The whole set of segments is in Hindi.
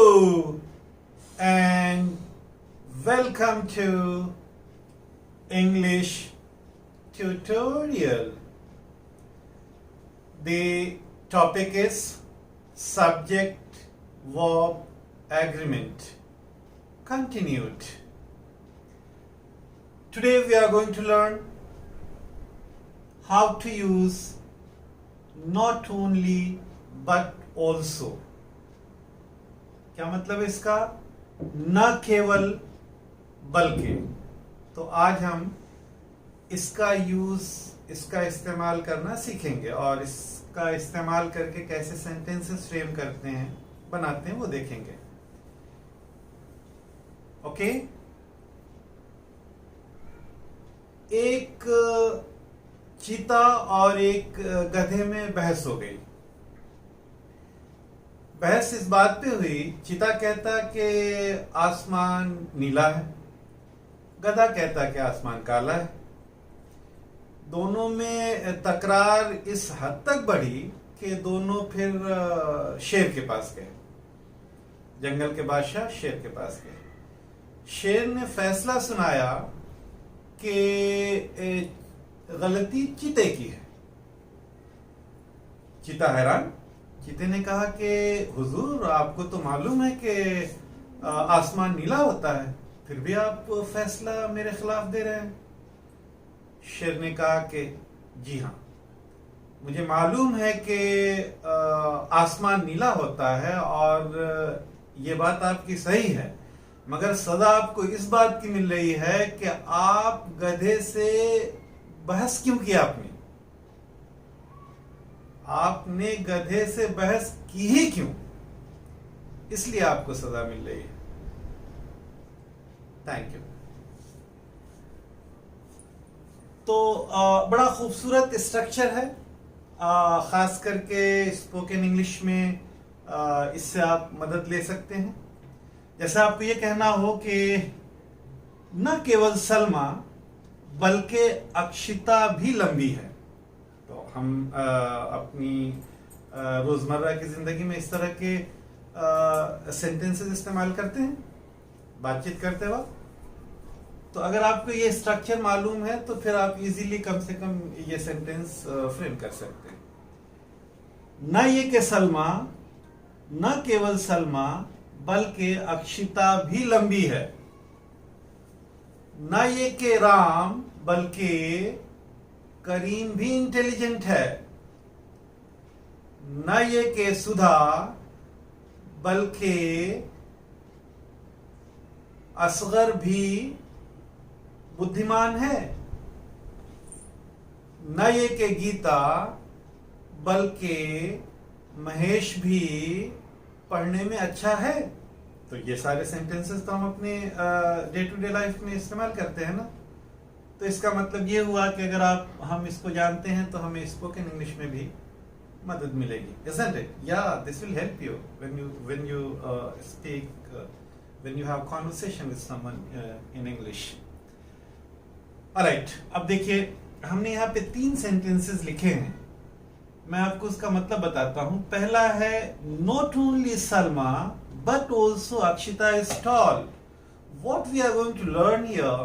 Hello and welcome to English tutorial. The topic is subject verb agreement. Continued. Today we are going to learn how to use not only but also. क्या मतलब है इसका? न केवल बल्कि. तो आज हम इसका इस्तेमाल करना सीखेंगे और इसका इस्तेमाल करके कैसे सेंटेंसेस फ्रेम करते हैं, बनाते हैं, वो देखेंगे. ओके. एक चीता और एक गधे में बहस हो गई. बहस इस बात पे हुई, चीता कहता कि आसमान नीला है, गधा कहता कि आसमान काला है. दोनों में तकरार इस हद तक बढ़ी कि दोनों फिर शेर के पास गए. जंगल के बादशाह शेर के पास गए. शेर ने फैसला सुनाया कि गलती चीते की है. चीता हैरान. चीते ने कहा कि हुजूर, आपको तो मालूम है कि आसमान नीला होता है, फिर भी आप फैसला मेरे खिलाफ दे रहे हैं. शेर ने कहा कि जी हाँ, मुझे मालूम है कि आसमान नीला होता है और ये बात आपकी सही है, मगर सजा आपको इस बात की मिल रही है कि आप गधे से बहस क्यों किया. आपने गधे से बहस की ही क्यों, इसलिए आपको सजा मिल रही है. Thank you. तो बड़ा खूबसूरत स्ट्रक्चर है, खास करके स्पोकन इंग्लिश में इससे आप मदद ले सकते हैं. जैसे आपको ये कहना हो कि न केवल सलमा बल्कि अक्षिता भी लंबी है. तो हम अपनी रोजमर्रा की जिंदगी में इस तरह के सेंटेंसेस इस्तेमाल करते हैं बातचीत करते वक्त. तो अगर आपको ये स्ट्रक्चर मालूम है तो फिर आप इजीली कम से कम ये सेंटेंस फ्रेम कर सकते हैं. न ये कि सलमा, न केवल सलमा बल्कि अक्षिता भी लंबी है. न ये कि राम बल्कि करीम भी इंटेलिजेंट है. न ये कि सुधा बल्कि असगर भी बुद्धिमान है. न ये कि गीता बल्कि महेश भी पढ़ने में अच्छा है. तो ये सारे सेंटेंसेस तो हम अपने डे टू डे लाइफ में इस्तेमाल करते हैं ना. तो इसका मतलब ये हुआ कि अगर हम इसको जानते हैं तो हमें स्पोकन इंग्लिश में भी मदद मिलेगी. Isn't it? Yeah, this will help you when you speak when you have conversation with someone in English. Alright, अब देखिए हमने यहाँ पे 3 सेंटेंसेस लिखे हैं. मैं आपको उसका मतलब बताता हूं. पहला है not only Salma but also Akshita is tall. What we are going to learn here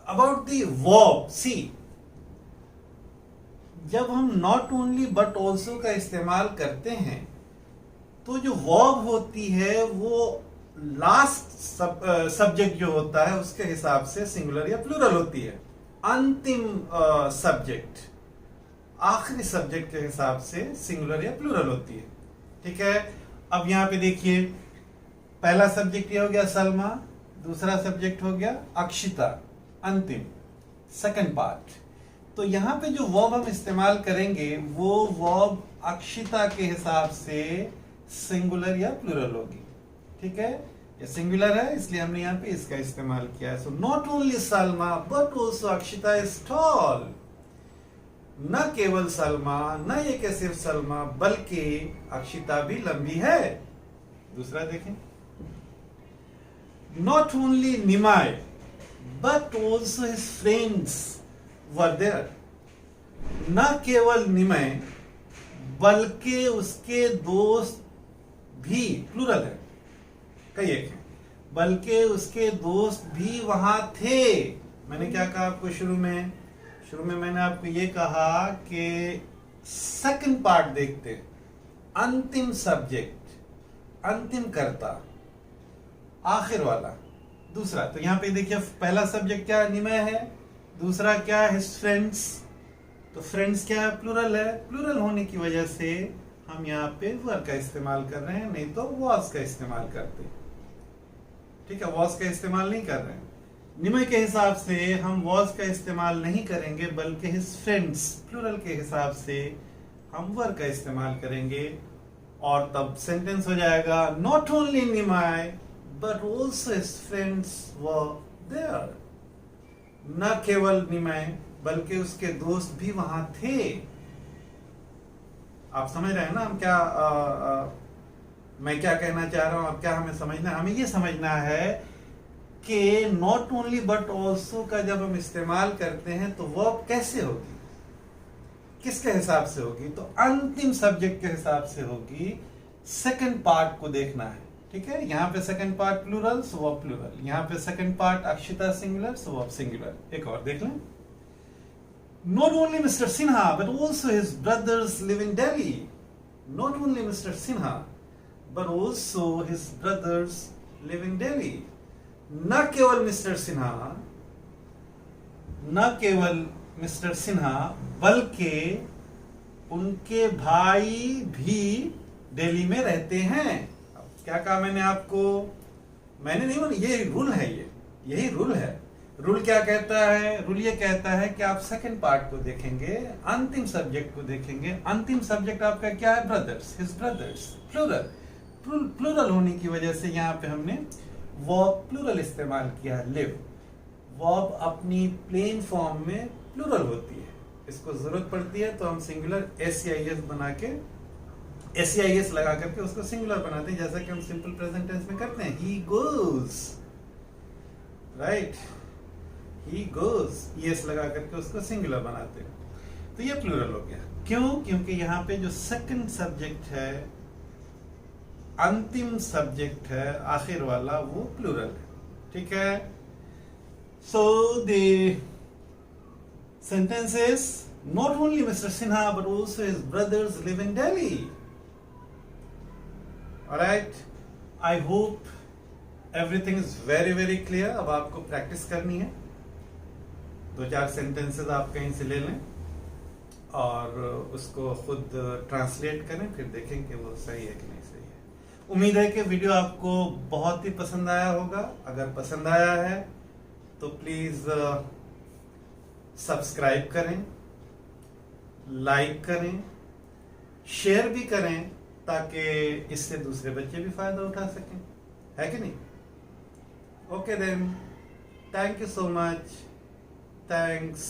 about the verb. See, जब हम not only but also का इस्तेमाल करते हैं तो जो verb होती है वो लास्ट सब्जेक्ट जो होता है उसके हिसाब से सिंगुलर या प्लूरल होती है. अंतिम सब्जेक्ट, आखिरी सब्जेक्ट के हिसाब से सिंगुलर या प्लूरल होती है. ठीक है. अब यहां पे देखिए, पहला सब्जेक्ट ये हो गया सलमा, दूसरा सब्जेक्ट हो गया अक्षिता, अंतिम सेकंड पार्ट. तो यहां पे जो वर्ब हम इस्तेमाल करेंगे वो वर्ब अक्षिता के हिसाब से सिंगुलर या प्लूरल होगी. ठीक है. ये सिंगुलर है इसलिए हमने यहाँ पे इसका इस्तेमाल किया है. So not only Salma but also Akshita is tall. न केवल सलमा, न ये कि सिर्फ सलमा बल्कि अक्षिता भी लंबी है. दूसरा देखें, not only Nimai but also his friends were there. न केवल निमय बल्कि उसके दोस्त भी, प्लूरल है, कई एक है, बल्कि उसके दोस्त भी वहां थे। मैंने क्या कहा आपको शुरू में मैंने आपको ये कहा कि सेकंड पार्ट देखते हैं, अंतिम सब्जेक्ट, अंतिम कर्ता, आखिर वाला, दूसरा। तो यहां पे देखिए पहला सब्जेक्ट क्या निमय है, दूसरा क्या है हिज फ्रेंड्स। तो फ्रेंड्स क्या है, प्लूरल है। प्लूरल होने की वजह से हम यहाँ पे वर का इस्तेमाल कर रहे हैं, नहीं तो वॉज का इस्तेमाल करते। ठीक है, वॉज का इस्तेमाल नहीं कर रहे हैं। निमय के हिसाब से हम वॉज का इस्तेमाल नहीं करेंगे, बल्कि हिज फ्रेंड्स प्लूरल के हिसाब से हम वर का इस्तेमाल करेंगे। और तब सेंटेंस हो जाएगा not only Nimay but also his friends were there. न केवल निमय बल्कि उसके दोस्त भी वहां थे। आप समझ रहे हैं ना हम क्या मैं क्या कहना चाह रहा हूं, अब क्या हमें समझना है? हमें ये समझना है कि नॉट ओनली बट ऑल्सो का जब हम इस्तेमाल करते हैं तो वर्ब कैसे होगी, किसके हिसाब से होगी? तो अंतिम सब्जेक्ट के हिसाब से होगी। सेकंड पार्ट को देखना है। ठीक है, यहां पे second part plural so verb plural, यहां पे second part Akshita singular so verb singular. एक और देख लें, not only Mr. Sinha but also his brothers live in Delhi. Not only Mr. Sinha but also his brothers live in Delhi. न केवल मिस्टर सिन्हा, न केवल मिस्टर सिन्हा बल्कि उनके भाई भी दिल्ली में रहते हैं। क्या कहा मैंने आपको? मैंने नहीं बोला, ये रूल है, यही रूल है। रूल क्या कहता है? रूल ये कहता है कि आप सेकंड पार्ट को देखेंगे, अंतिम सब्जेक्ट को देखेंगे। अंतिम सब्जेक्ट आपका क्या है? Brothers, his brothers, plural. Plural होने की वजह से यहाँ पे हमने वर्ब प्लूरल इस्तेमाल किया है, लिव। वर्ब अपनी प्लेन फॉर्म में प्लूरल होती है, इसको जरूरत पड़ती है तो हम सिंगुलर एसईआईएस बना के, एसईआईएस लगा करके उसको सिंगुलर बनाते हैं, जैसा कि हम सिंपल प्रेजेंट टेंस में करते हैं। He goes, right, he goes, ES लगा करके उसको सिंगुलर बनाते हैं। तो ये प्लूरल हो गया। क्यों? क्योंकि यहाँ पे जो सेकंड सब्जेक्ट है, अंतिम सब्जेक्ट है, आखिर वाला, वो प्लूरल है। ठीक है, so the sentence is not only mister Sinha but also his brothers live in Delhi. Alright, I hope everything is very very clear. अब आपको प्रैक्टिस करनी है, 2-4 सेंटेंसेस आप कहीं से ले लें और उसको खुद ट्रांसलेट करें, फिर देखें कि वो सही है कि नहीं सही है। उम्मीद है कि वीडियो आपको बहुत ही पसंद आया होगा। अगर पसंद आया है तो प्लीज सब्सक्राइब करें, लाइक करें, शेयर भी करें, ताकि इससे दूसरे बच्चे भी फायदा उठा सकें, है कि नहीं? Okay then, thank you so much, thanks.